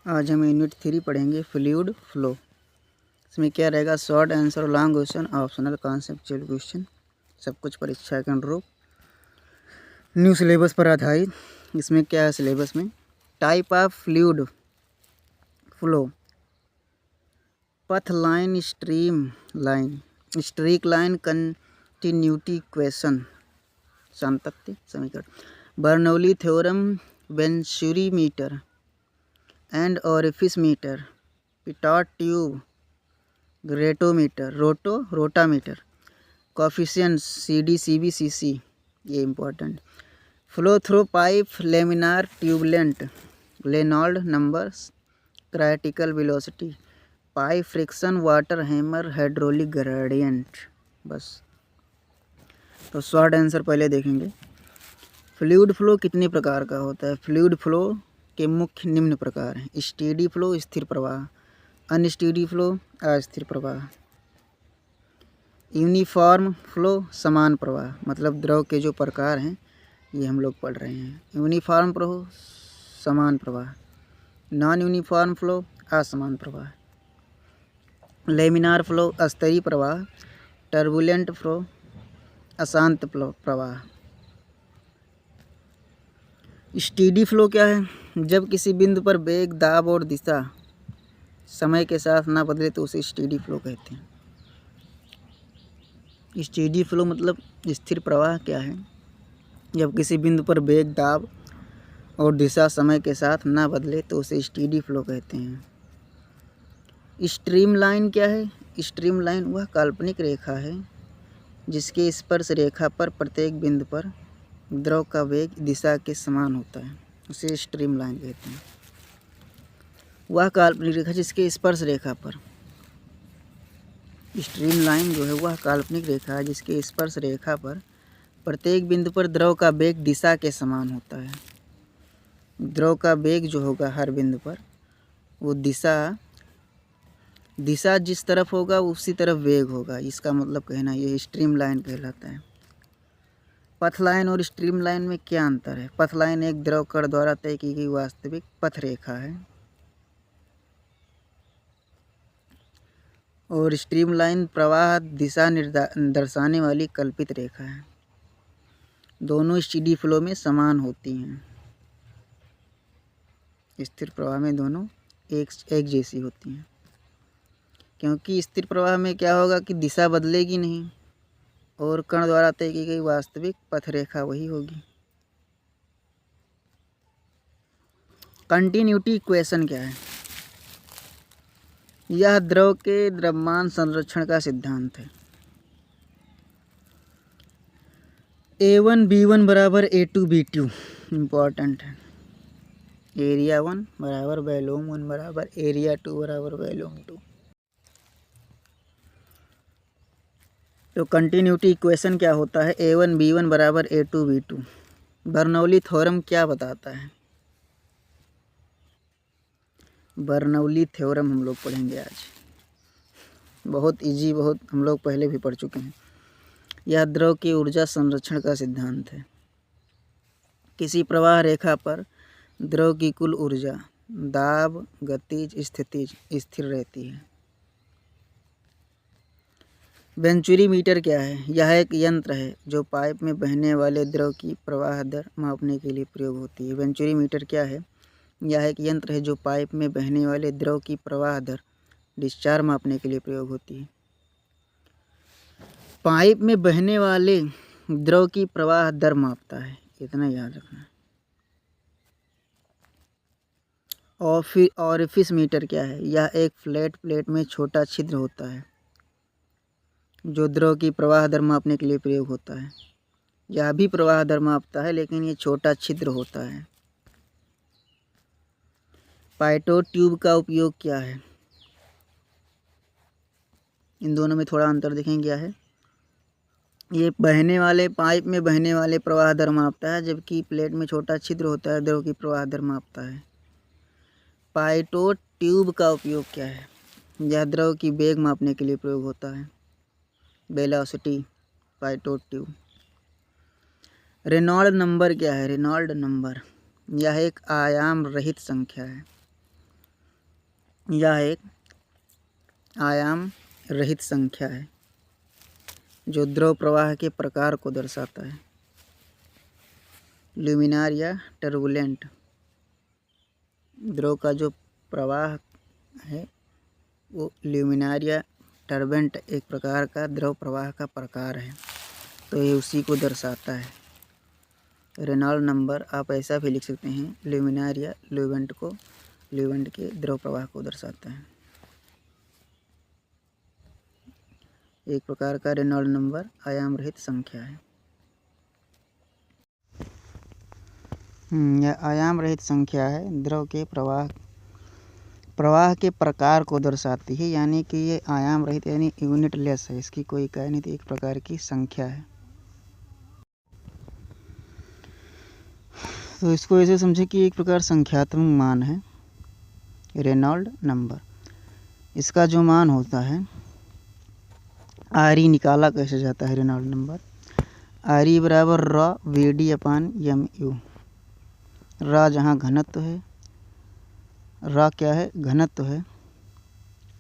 आज हम यूनिट 3 पढ़ेंगे फ्लूइड फ्लो। इसमें क्या रहेगा, short answer, long question, optional, conceptual question, सब कुछ परीक्षा के अनुरूप न्यू सिलेबस पर आधारित। इसमें क्या है सिलेबस में, type of fluid flow, path line, stream line, streak line, continuity equation, सातत्य समीकरण, Bernoulli theorem, venturi meter and orifice meter, pitot tube, ग्रेटोमीटर, rotameter, coefficients, CD, CB, CC, ये important, flow through pipe, laminar, turbulent, Reynold number, critical velocity, pipe friction, water hammer, hydraulic gradient. बस, तो short answer पहले देखेंगे। Fluid flow कितने प्रकार का होता है? फ्लूइड फ्लो के मुख्य निम्न प्रकार हैं: स्टेडी फ्लो, स्थिर प्रवाह; अनस्टेडी फ्लो, अस्थिर प्रवाह; यूनिफॉर्म फ्लो, समान प्रवाह। मतलब द्रव के जो प्रकार हैं ये हम लोग पढ़ रहे हैं। यूनिफॉर्म फ्लो, समान प्रवाह; नॉन यूनिफॉर्म फ्लो, असमान प्रवाह; लेमिनार फ्लो, अस्तरीय प्रवाह; टर्बुलेंट फ्लो, अशांत प्रवाह। स्टेडी फ्लो क्या है? जब किसी बिंदु पर वेग, दाब और दिशा समय के साथ ना बदले तो उसे स्टेडी फ्लो कहते हैं। स्टेडी फ्लो मतलब स्थिर प्रवाह क्या है? जब किसी बिंदु पर वेग, दाब और दिशा समय के साथ ना बदले तो उसे स्टेडी फ्लो कहते हैं। स्ट्रीम लाइन क्या है? स्ट्रीम लाइन वह काल्पनिक रेखा है जिसके स्पर्श रेखा पर प्रत्येक बिंदु पर द्रव का वेग दिशा के समान होता है, उसे स्ट्रीम लाइन कहते हैं। वह काल्पनिक रेखा जिसके स्पर्श रेखा पर, स्ट्रीम लाइन जो है वह काल्पनिक रेखा है जिसके स्पर्श रेखा पर प्रत्येक बिंदु पर द्रव का वेग दिशा के समान होता है। द्रव का वेग जो होगा हर बिंदु पर, वो दिशा जिस तरफ होगा उसी तरफ वेग होगा। इसका मतलब कहना ये स्ट्रीम लाइन कहलाता है। पथ लाइन और स्ट्रीम लाइन में क्या अंतर है? पथ लाइन एक द्रव कण द्वारा तय की गई वास्तविक पथ रेखा है और स्ट्रीम लाइन प्रवाह दिशा दर्शाने वाली कल्पित रेखा है। दोनों स्टेडी फ्लो में समान होती हैं। स्थिर प्रवाह में दोनों एक जैसी होती हैं, क्योंकि स्थिर प्रवाह में क्या होगा कि दिशा बदलेगी नहीं और कण द्वारा तय की गई वास्तविक पथ रेखा वही होगी। कंटिन्यूटी इक्वेशन क्या है? यह द्रव के द्रव्यमान संरक्षण का सिद्धांत है। A1 B1 बराबर A2 B2 इम्पॉर्टेंट है। एरिया 1 बराबर वॉल्यूम 1 बराबर एरिया 2 बराबर वॉल्यूम 2। तो कंटिन्यूटी इक्वेशन क्या होता है? A1 B1 बराबर A2 B2। बर्नौली थ्योरम क्या बताता है? बर्नौली थ्योरम हम लोग पढ़ेंगे आज। बहुत इजी, बहुत हम लोग पहले भी पढ़ चुके हैं। यह द्रव की ऊर्जा संरक्षण का सिद्धांत है। किसी प्रवाह रेखा पर द्रव की कुल ऊर्जा दाब, गतिज, स्थितिज स्थिर रहती है। वेंचुरी मीटर क्या है? यह एक यंत्र है जो पाइप में बहने वाले द्रव की प्रवाह दर मापने के लिए प्रयोग होती है। वेंचुरी मीटर क्या है? यह एक यंत्र है जो पाइप में बहने वाले द्रव की प्रवाह दर, डिस्चार्ज मापने के लिए प्रयोग होती है। पाइप में बहने वाले द्रव की प्रवाह दर मापता है, इतना याद रखना। ओरिफिस मीटर क्या है? यह एक फ्लैट प्लेट में छोटा छिद्र होता है जो द्रव की प्रवाह दर मापने के लिए प्रयोग होता है। यह भी प्रवाह दर मापता है लेकिन ये छोटा छिद्र होता है। पाइटोट ट्यूब का उपयोग क्या है? इन दोनों में थोड़ा अंतर देखें क्या है। ये बहने वाले पाइप में बहने वाले प्रवाह दर मापता है, जबकि प्लेट में छोटा छिद्र होता है द्रव की प्रवाह दर मापता है। पाइटोट ट्यूब का उपयोग क्या है? यह द्रव की वेग मापने के लिए प्रयोग होता है। Velocity, pitot tube. Reynold number क्या है? रेनॉल्ड नंबर यह एक आयाम रहित संख्या है यह एक आयाम रहित संख्या है जो द्रव प्रवाह के प्रकार को दर्शाता है। ल्यूमिनार या टर्बुलेंट द्रव का जो प्रवाह है वो ल्यूमिनार या टर्बेंट एक प्रकार का द्रव प्रवाह का प्रकार है, तो ये उसी को दर्शाता है। रेनॉल्ड नंबर आप ऐसा भी लिख सकते हैं, ल्यूमिनार या ल्यूवेंट के द्रव प्रवाह को दर्शाता है। एक प्रकार का रेनॉल्ड नंबर आयाम रहित संख्या है। यह आयाम रहित संख्या है, द्रव के प्रवाह के प्रकार को दर्शाती है, यानी कि ये आयाम रहित यानी यूनिटलेस है, इसकी कोई इकाई नहीं, तो एक प्रकार की संख्या है। तो इसको ऐसे समझे कि एक प्रकार संख्यात्मक मान है रेनॉल्ड नंबर। इसका जो मान होता है आर निकाला कैसे जाता है रेनॉल्ड नंबर, आर बराबर र वी अपान एम यू। र जहाँ घनत्व है, र क्या है घनत्व है,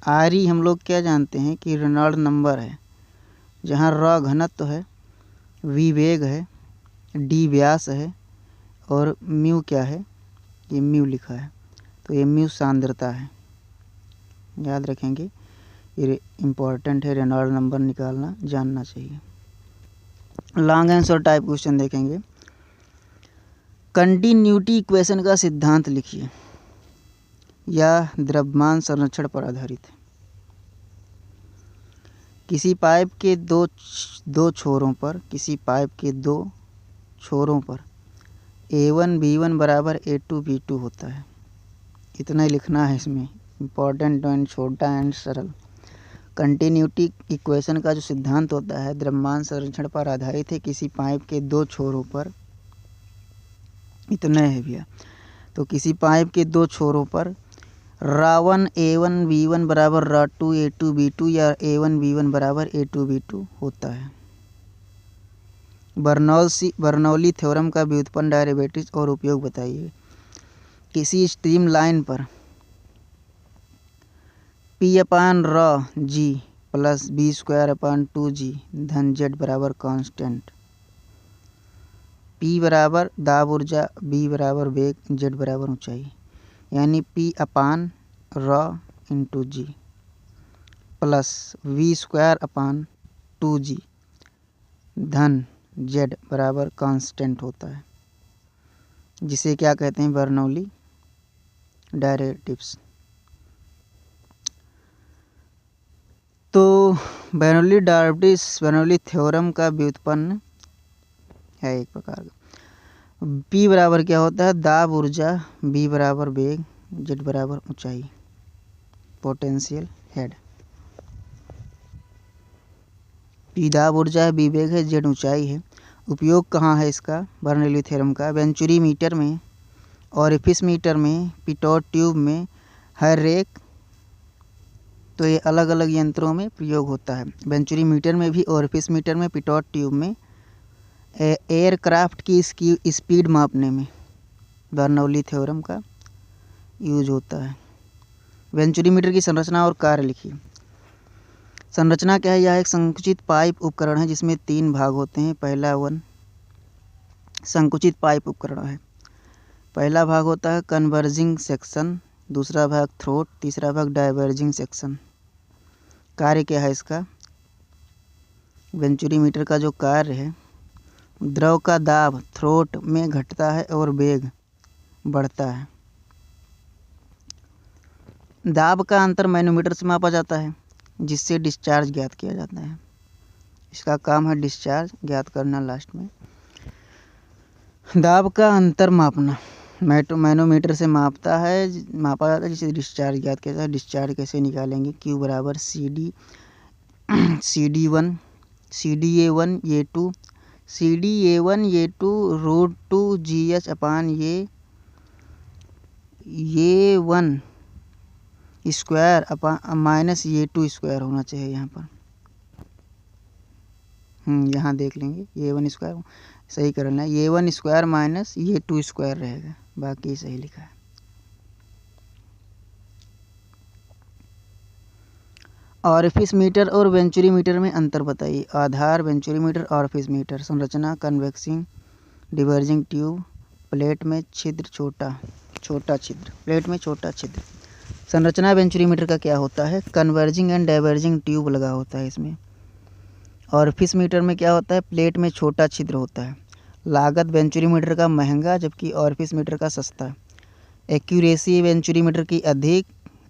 आर हम लोग क्या जानते हैं कि रेनॉल्ड नंबर है, जहाँ र घनत्व है, वी वेग है, डी व्यास है और म्यू क्या है, ये म्यू लिखा है, तो ये म्यू सांद्रता है। याद रखेंगे, ये इम्पॉर्टेंट है, रेनॉल्ड नंबर निकालना जानना चाहिए। लॉन्ग आंसर टाइप क्वेश्चन देखेंगे। कंटिन्यूटी इक्वेशन का सिद्धांत लिखिए। यह द्रव्यमान संरक्षण पर आधारित है। किसी पाइप के दो छोरों पर A1 B1 बराबर A2 B2 होता है। इतना ही लिखना है इसमें, इम्पॉर्टेंट एंड छोटा एंड सरल। कंटिन्यूटी इक्वेशन का जो सिद्धांत होता है द्रव्यमान संरक्षण पर आधारित है। किसी पाइप के दो छोरों पर, इतना है भैया, तो किसी पाइप के दो छोरों पर R1 A1 B1 बराबर R2 A2 B2 या A1 B1 बराबर A2 B2 होता है। बर्नौली थ्योरम का व्युत्पन्न डेरिवेटिव और उपयोग बताइए। किसी स्ट्रीम लाइन पर P अपान र g plus b square upon 2g धन z बराबर कांस्टेंट। P बराबर दाब ऊर्जा, B बराबर वेग, Z बराबर ऊंचाई, यानी P upon rho into G plus V square upon 2g धन Z बराबर कांस्टेंट होता है, जिसे क्या कहते हैं बर्नौली डेरिवेटिव्स। तो बर्नौली थ्योरम का व्युत्पन्न है एक प्रकार का। P बराबर क्या होता है दाब ऊर्जा, B बराबर वेग, Z बराबर ऊंचाई, पोटेंशियल हेड। P दाब ऊर्जा है, B वेग है, Z ऊंचाई है। उपयोग कहाँ है इसका बर्नौली थ्योरम का, वेंचुरी मीटर में, ऑरिफिस मीटर में, पिटोट ट्यूब में, हर एक, तो ये अलग अलग यंत्रों में प्रयोग होता है। वेंचुरी मीटर में भी, ऑरिफिस मीटर में, पिटोट ट्यूब में। एयरक्राफ्ट की स्पीड मापने में बर्नौली थ्योरम का यूज होता है। वेंचुरी मीटर की संरचना और कार्य लिखिए। संरचना क्या है, यह एक संकुचित पाइप उपकरण है जिसमें 3 भाग होते हैं। पहला संकुचित पाइप उपकरण है। पहला भाग होता है कन्वर्जिंग सेक्शन, दूसरा भाग थ्रोट, तीसरा भाग डाइवर्जिंग सेक्शन। कार्य क्या है इसका, वेंचुरी मीटर का जो कार्य है, द्रव का दाब थ्रोट में घटता है और वेग बढ़ता है। दाब का अंतर मैनोमीटर से मापा जाता है, जिससे डिस्चार्ज ज्ञात किया जाता है। इसका काम है डिस्चार्ज ज्ञात करना। लास्ट में दाब का अंतर मापना, मैनोमीटर से मापा जाता है, जिससे डिस्चार्ज ज्ञात किया जाता है। डिस्चार्ज कैसे निकालेंगे, Q बराबर CD A1 रूट 2 GH अपान ये 1 स्क्वायर अपान माइनस ये 2 स्क्वायर होना चाहिए यहाँ पर। यहाँ देख लेंगे, ये 1 स्क्वायर सही करना है, ये 1 स्क्वायर माइनस ये 2 स्क्वायर रहेगा, बाकी सही लिखा है। ऑरिफिस मीटर और वेंचुरी मीटर में अंतर बताइए। आधार, वेंचुरी मीटर, ऑरिफिस मीटर। संरचना, कन्वेक्सिंग, डिवर्जिंग ट्यूब, प्लेट में छिद्र, छोटा छिद्र, प्लेट में छोटा छिद्र। संरचना वेंचुरी मीटर का क्या होता है? कन्वर्जिंग एंड डाइवर्जिंग ट्यूब लगा होता है इसमें। ऑरिफिस मीटर में क्या होता है? प्लेट में छोटा छिद्र होता है। लागत वेंचुरी मीटर का महंगा, जबकि ऑरिफिस मीटर का सस्ता। एक्यूरेसी वेंचुरी मीटर की अधिक,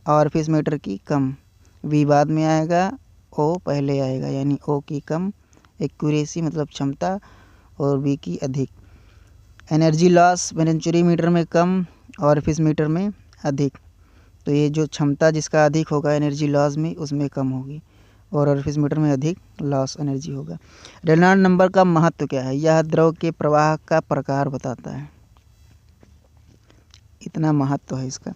ऑरिफिस मीटर की कम। वी बाद में आएगा, ओ पहले आएगा, यानी ओ की कम, एक्यूरेसी मतलब क्षमता, और वी की अधिक। एनर्जी लॉस वेंचुरी मीटर में कम, ऑरिफिस मीटर में अधिक। तो ये जो क्षमता जिसका अधिक होगा एनर्जी लॉस में, उसमें कम होगी, और ऑरिफिस मीटर में अधिक लॉस एनर्जी होगा। रेनॉल्ड नंबर का महत्व क्या है? यह द्रव के प्रवाह का प्रकार बताता है। इतना महत्व है इसका।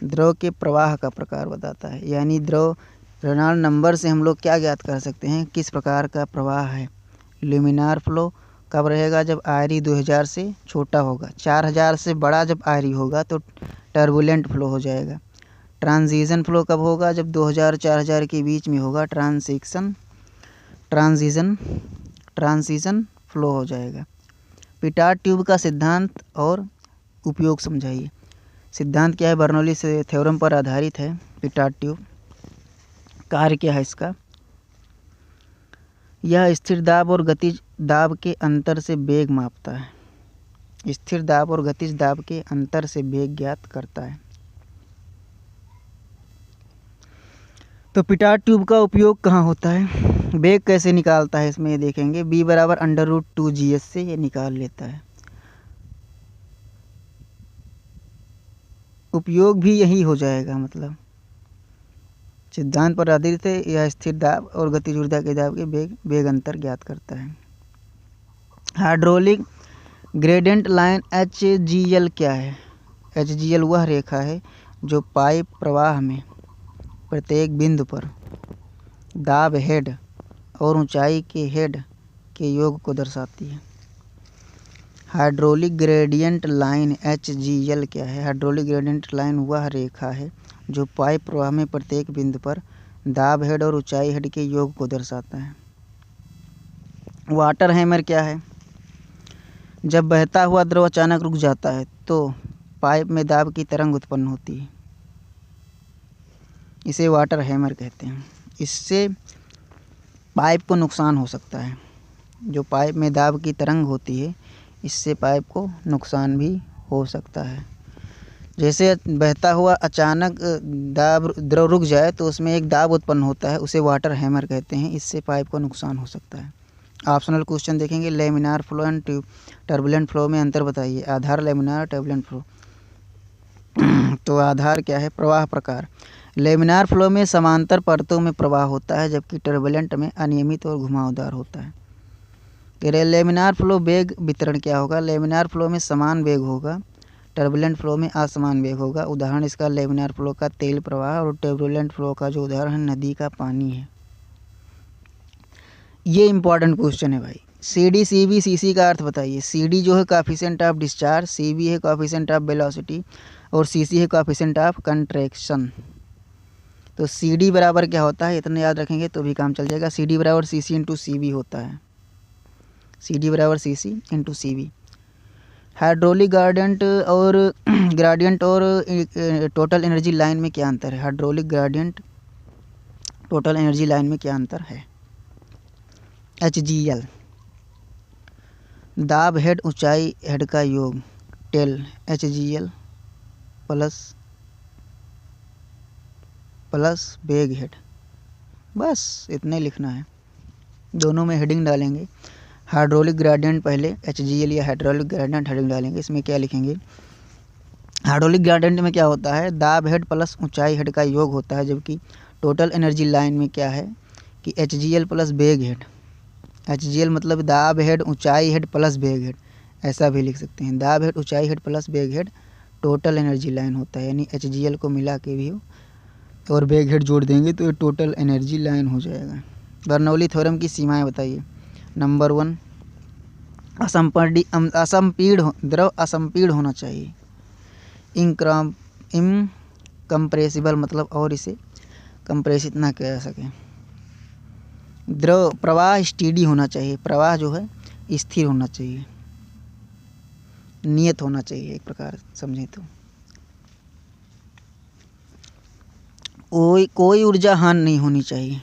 द्रव के प्रवाह का प्रकार बताता है, यानी द्रव रेनॉल्ड नंबर से हम लोग क्या ज्ञात कर सकते हैं? किस प्रकार का प्रवाह है। ल्यूमिनार फ्लो कब रहेगा? जब आयरी 2000 से छोटा होगा। 4000 से बड़ा जब आयरी होगा तो टर्बुलेंट फ्लो हो जाएगा। ट्रांजिशन फ्लो कब होगा? जब 2000-4000 के बीच में होगा। ट्रांजिशन फ्लो हो जाएगा। पिटाट ट्यूब का सिद्धांत और उपयोग समझाइए। सिद्धांत क्या है? बर्नौली से थ्योरम पर आधारित है पिटाट ट्यूब। कार्य क्या है इसका? यह स्थिर दाब और गतिज दाब के अंतर से वेग मापता है। स्थिर दाब और गतिज दाब के अंतर से वेग ज्ञात करता है। तो पिटाट ट्यूब का उपयोग कहाँ होता है? वेग कैसे निकालता है इसमें ये देखेंगे। b बराबर √2GS से ये निकाल लेता है। उपयोग भी यही हो जाएगा, मतलब सिद्धांत पर आधारित है। यह स्थिर दाब और गतिज ऊर्जा के दाब के वेग अंतर ज्ञात करता है। हाइड्रोलिक ग्रेडियंट लाइन HGL क्या है? HGL वह रेखा है जो पाइप प्रवाह में प्रत्येक बिंदु पर दाब हेड और ऊंचाई के हेड के योग को दर्शाती है। हाइड्रोलिक ग्रेडियंट लाइन HGL क्या है? हाइड्रोलिक ग्रेडियंट लाइन वह रेखा है जो पाइप प्रवाह में प्रत्येक बिंदु पर दाब हेड और ऊंचाई हेड के योग को दर्शाता है। वाटर हैमर क्या है? जब बहता हुआ द्रव अचानक रुक जाता है तो पाइप में दाब की तरंग उत्पन्न होती है, इसे वाटर हैमर कहते हैं। इससे पाइप को नुकसान हो सकता है। जो पाइप में दाब की तरंग होती है, इससे पाइप को नुकसान भी हो सकता है। जैसे बहता हुआ अचानक द्रव रुक जाए तो उसमें एक दाब उत्पन्न होता है, उसे वाटर हैमर कहते हैं। इससे पाइप को नुकसान हो सकता है। ऑप्शनल क्वेश्चन देखेंगे। Laminar flow and turbulent flow में अंतर बताइए। आधार, लेमिनार, टर्बुलेंट फ्लो। तो आधार क्या है? प्रवाह प्रकार। लेमिनार फ्लो में समांतर परतों में प्रवाह होता है, जबकि टर्बुलेंट में अनियमित और घुमावदार होता है। लेमिनार फ्लो वेग वितरण क्या होगा? लेमिनार फ्लो में समान वेग होगा, टर्बुलेंट फ्लो में असमान वेग होगा। उदाहरण इसका लेमिनार फ्लो का तेल प्रवाह, और टर्बुलेंट फ्लो का जो उदाहरण है नदी का पानी है। ये इंपॉर्टेंट क्वेश्चन है भाई। CD, CB, CC का अर्थ बताइए। CD जो है कोएफिशिएंट ऑफ डिस्चार्ज, CB है कोएफिशिएंट ऑफ वेलोसिटी, और CC है कोएफिशिएंट ऑफ कंट्रैक्शन। तो CD बराबर क्या होता है? इतना याद रखेंगे तो भी काम चल जाएगा। CD बराबर CC इंटू CB होता है। CD बराबर CC into CB। Hydraulic gradient और टोटल एनर्जी लाइन में क्या अंतर है? Hydraulic gradient total energy line में क्या अंतर है? HGL दाब हेड ऊंचाई हेड का योग, टेल HGL प्लस वेग हेड। बस इतने लिखना है। दोनों में हेडिंग डालेंगे। हाइड्रोलिक ग्रेडियंट पहले HGL या हाइड्रोलिक ग्रेडियंट हेडिंग डालेंगे। इसमें क्या लिखेंगे? हाइड्रोलिक ग्रेडियंट में क्या होता है? दाब हेड प्लस ऊंचाई हेड का योग होता है, जबकि टोटल एनर्जी लाइन में क्या है कि HGL प्लस वेग हेड। HGL मतलब दाब हेड ऊंचाई हेड प्लस वेग हेड, ऐसा भी लिख सकते हैं। दाब हेड ऊंचाई हेड प्लस वेग हेड टोटल एनर्जी लाइन होता है, यानी HGL को मिला के भी हो और वेग हेड जोड़ देंगे तो ये टोटल एनर्जी लाइन हो जाएगा। बर्नौली थ्योरम की सीमाएं बताइए। नंबर 1, द्रव असंपीड़ होना चाहिए। इनकम्प्रेसिबल मतलब और इसे कंप्रेसित ना किया जा सके। द्रव प्रवाह स्टेडी होना चाहिए, प्रवाह जो है स्थिर होना चाहिए, नियत होना चाहिए एक प्रकार समझें तो। कोई ऊर्जा हानि नहीं होनी चाहिए।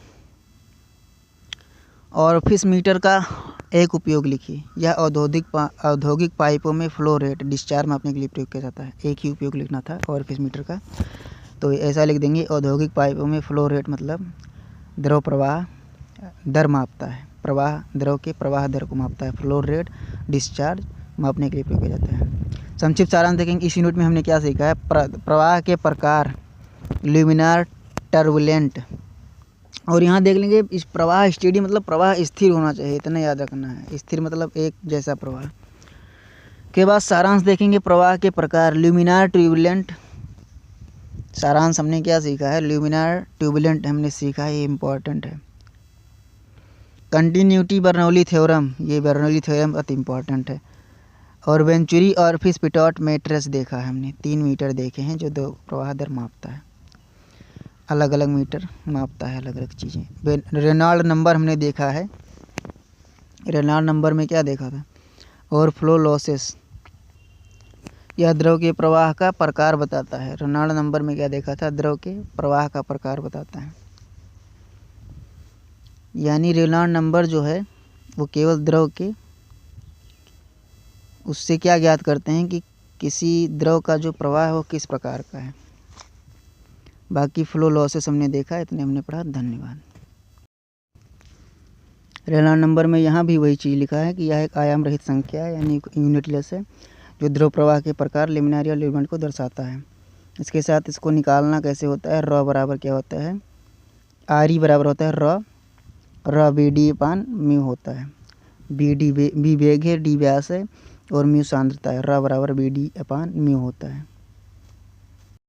और ऑफिस मीटर का एक उपयोग लिखिए। यह औद्योगिक पाइपों में फ्लो रेट डिस्चार्ज मापने के लिए प्रयोग किया जाता है। एक ही उपयोग लिखना था ऑफिस मीटर का, तो ऐसा लिख देंगे औद्योगिक पाइपों में फ्लो रेट मतलब द्रव प्रवाह दर मापता है, प्रवाह द्रव के प्रवाह दर को मापता है। फ्लो रेट डिस्चार्ज मापने के लिए प्रयोग किया जाता है। संक्षिप्त सारांश देखेंगे इस यूनिट में हमने क्या सीखा है। प्रवाह के प्रकार ल्यूमिनार, टर्बुलेंट, और यहाँ देख लेंगे इस प्रवाह स्टेडी मतलब प्रवाह स्थिर होना चाहिए, इतना याद रखना है। स्थिर मतलब एक जैसा प्रवाह। के बाद सारांश देखेंगे प्रवाह के प्रकार ल्यूमिनार, ट्यूबुलेंट। सारांश हमने क्या सीखा है, ल्यूमिनार ट्यूबुलेंट हमने सीखा है, ये इम्पोर्टेंट है। कंटिन्यूटी बर्नौली थ्योरम, ये बर्नौली थ्योरम अति इम्पोर्टेंट है। और वेंचुरी और फिश-पिटॉट मैट्रिक्स देखा है हमने, 3 मीटर देखे हैं जो दो प्रवाह दर मापता है, अलग अलग मीटर मापता है अलग अलग चीज़ें। रेनॉल्ड नंबर हमने देखा है, रेनॉल्ड नंबर में क्या देखा था, और फ्लो लॉसेस, यह द्रव के प्रवाह का प्रकार बताता है। रेनॉल्ड नंबर में क्या देखा था, द्रव के प्रवाह का प्रकार बताता है। यानी रेनॉल्ड नंबर जो है वो केवल द्रव के, उससे क्या ज्ञात करते हैं कि किसी द्रव का जो प्रवाह है वो किस प्रकार का है। बाकी फ्लो लॉसेस हमने देखा, इतने हमने पढ़ा। धन्यवाद। रेनॉल्ड नंबर में यहाँ भी वही चीज़ लिखा है कि यह एक आयाम रहित संख्या है, यानी यूनिटलेस है, जो द्रव प्रवाह के प्रकार लिमिनार या ल्यूमेंट को दर्शाता है। इसके साथ इसको निकालना कैसे होता है, रॉ बराबर क्या होता है, आर ई बराबर होता है रॉ बी डी अपान म्यू होता है। बी वेग है, डी व्यास है और म्यू सांद्रता है। रॉ बराबर बी डी अपान म्यू होता है।